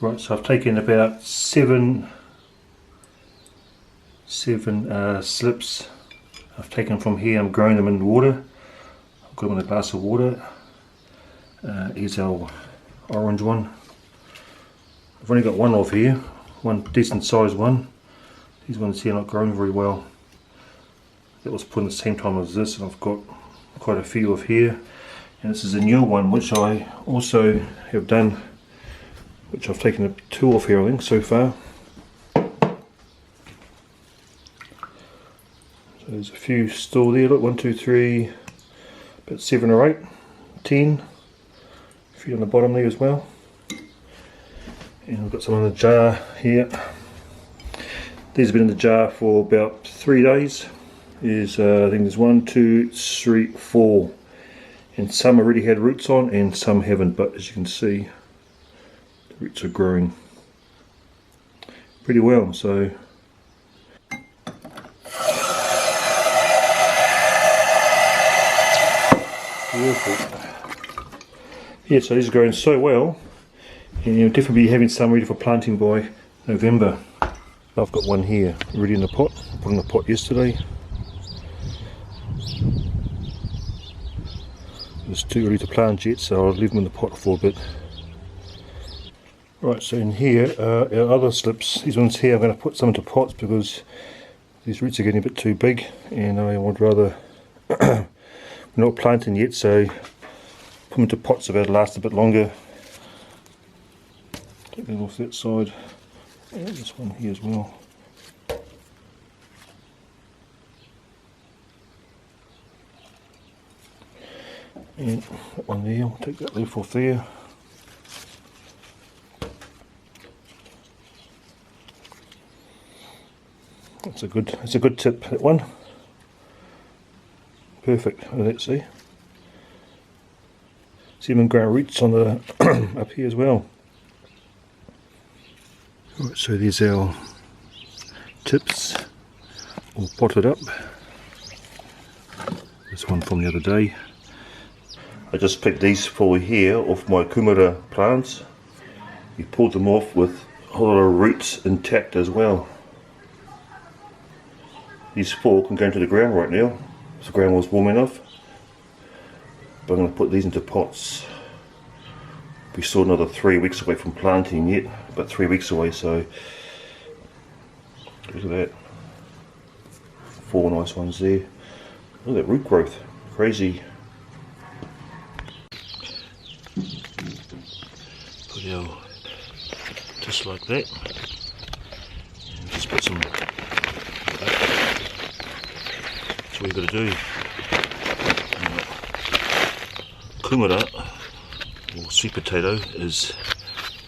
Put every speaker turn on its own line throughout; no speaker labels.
Right, so I've taken about seven slips. I've taken from here. I'm growing them in water. I've got them in a glass of water. Here's our orange one. I've only got one off here, one decent sized one. These ones here are not growing very well. That was put in the same time as this, and I've got quite a few of here. And this is a new one which I also have done, which I've taken two off here I think so far. So there's a few still there, look, 1, 2, 3, about 7 or 8, 10. A few on the bottom there as well. And we've got some in the jar here. These have been in the jar for about 3 days. I think there's 1, 2, 3, 4. And some already had roots on and some haven't, but as you can see, the roots are growing pretty well. So beautiful. Yeah, so these are growing so well, and you'll definitely be having some ready for planting by November. I've got one here already in the pot. I put in the pot yesterday. It's too early to plant yet, so I'll leave them in the pot for a bit. Right, so in here our other slips. These ones here I'm going to put some into pots because these roots are getting a bit too big, and I would rather we're not planting yet, so put them into pots so they'll last a bit longer. Take that off that side. And this one here as well. And that one there, we'll take that leaf off there. That's a good tip, that one. Perfect. Let's see. See them growing roots on the up here as well. Right, so there's our tips all potted up. This one from the other day. I just picked these 4 here off my Kūmara plants. You pulled them off with a whole lot of roots intact as well. These 4 can go into the ground right now, if the ground was warm enough. But I'm going to put these into pots. We're still another 3 weeks away from planting yet, about 3 weeks away, so look at that. 4 nice ones there. Look at that root growth, crazy. Put our, just like that. And just put some. That's what you've got to do. Kūmara, or sweet potato, is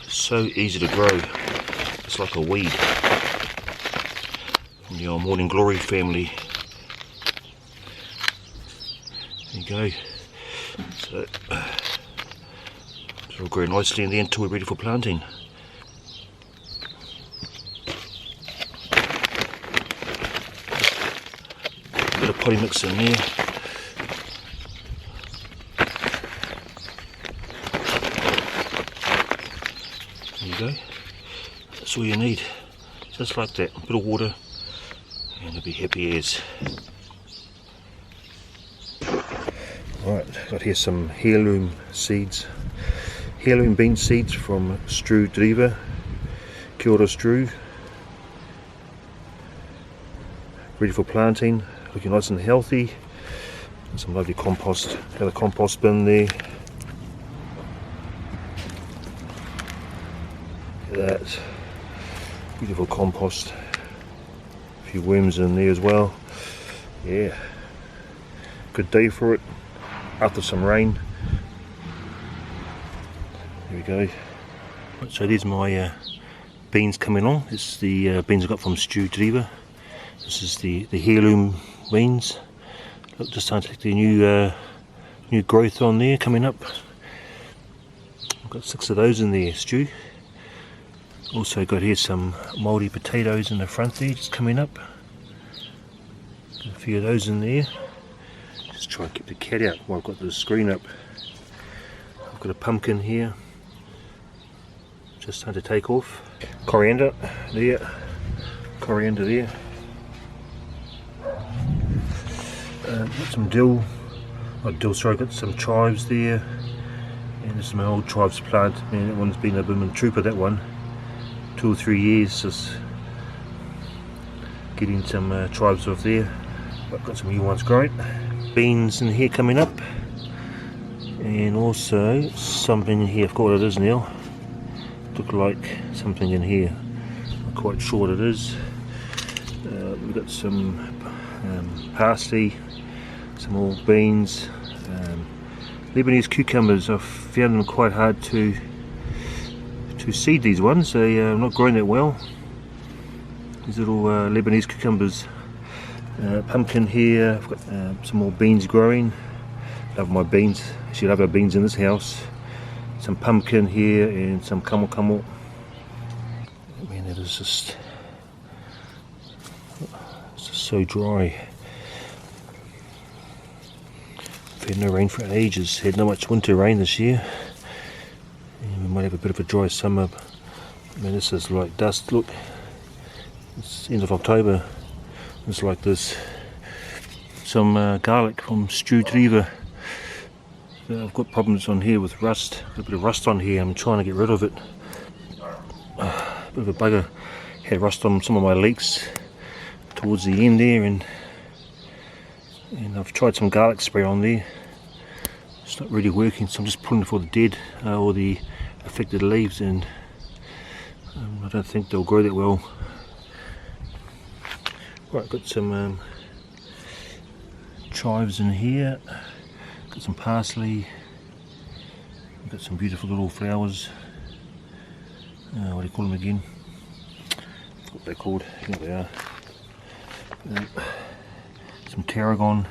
so easy to grow. It's like a weed. From the old Morning Glory family. There you go. So it'll grow nicely in the end until we're ready for planting. A bit of potting mix in there. There you go. That's all you need. Just like that. A bit of water and you'll be happy as. Right, got here some heirloom seeds. Heirloom bean seeds from Strew Driva. Kia ora Strew. Ready for planting. Looking nice and healthy. Some lovely compost. Got a compost bin there. Look at that. Beautiful compost. A few worms in there as well. Yeah. Good day for it. After some rain. There we go. So there's my beans coming on. This is the beans I got from Strew Driva. This is the heirloom beans. Look, just starting to take the new growth on there coming up. I've got 6 of those in there, Stew. Also got here some mouldy potatoes in the front there, just coming up. Got a few of those in there. Just try and keep the cat out while I've got the screen up. I've got a pumpkin here. just starting to take off. Coriander there, coriander there. Got some dill, not dill, sorry, got some chives there. And this is my old chives plant. Man, that one's been a blooming trooper, that one. 2 or 3 years just getting some chives off there. I've got some new ones growing. Beans in here coming up. And also something in here, I forgot what it is now. Look like something in here. Not quite sure what it is. We've got some parsley, some more beans, Lebanese cucumbers. I've found them quite hard to seed, these ones. They are not growing that well. These little Lebanese cucumbers. Pumpkin here. I've got some more beans growing. Love my beans. Actually love our beans in this house. Some pumpkin here and some camel. Man, it is just, it's just so dry. We've had no rain for ages. Had not much winter rain this year. And we might have a bit of a dry summer. I mean, this is like dust. Look, it's end of October. It's like this. Some garlic from stewed river. I've got problems on here with rust. Got a bit of rust on here. I'm trying to get rid of it. A bit of a bugger. Had rust on some of my leeks towards the end there, and I've tried some garlic spray on there. It's not really working, so I'm just pulling for the dead or the affected leaves, and I don't think they'll grow that well. Right, got some chives in here. Got some parsley. Got some beautiful little flowers. What do you call them again? I forgot what they're called. Here they are. Some tarragon.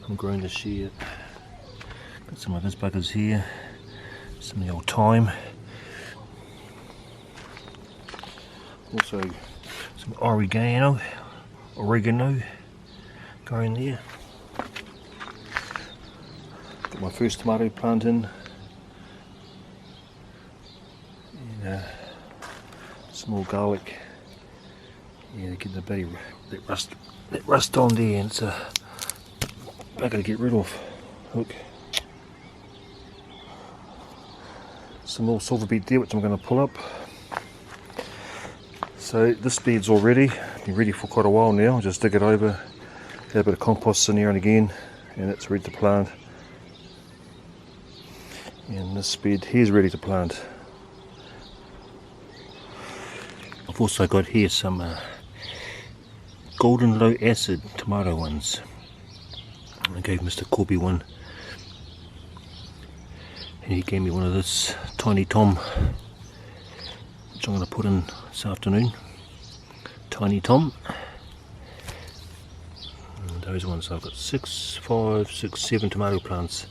I'm growing this year. Got some of those buggers here. Some of the old thyme. Also some oregano growing there. Got my first tomato plant in. And some more garlic. Yeah, they're getting the bloody that rust on there, and it's I gotta get rid of. Look. Some more silver beet there, which I'm going to pull up. So this bed's all ready. Been ready for quite a while now. Just dig it over, add a bit of compost in there and again, and it's ready to plant. And this bed here is ready to plant. I've also got here some golden low acid tomato ones. I gave Mr. Corby one, and he gave me one of this Tiny Tom, which I'm going to put in this afternoon. Tiny Tom. And those ones, I've got 6, 5, 6, 7 tomato plants.